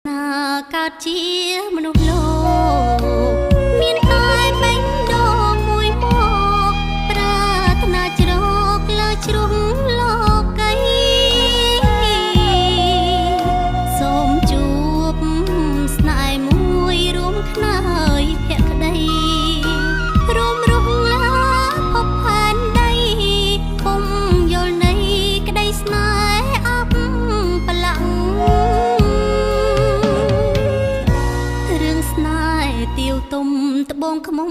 កើតជាមនុស្សលោកមានតែបេះដូងមួយមកប្រាថ្នាជ្រកលើជ្រុងលោកីសូមជួបស្នេហ៍មួយរួមខ្នើយភក្តីរួមរស់ឡាភពផែនដីពុំយល់នៃក្តីស្នេហ៍អបបលាក់រឿងស្នេហ៍ទាវទុំត្បូងខ្មុំ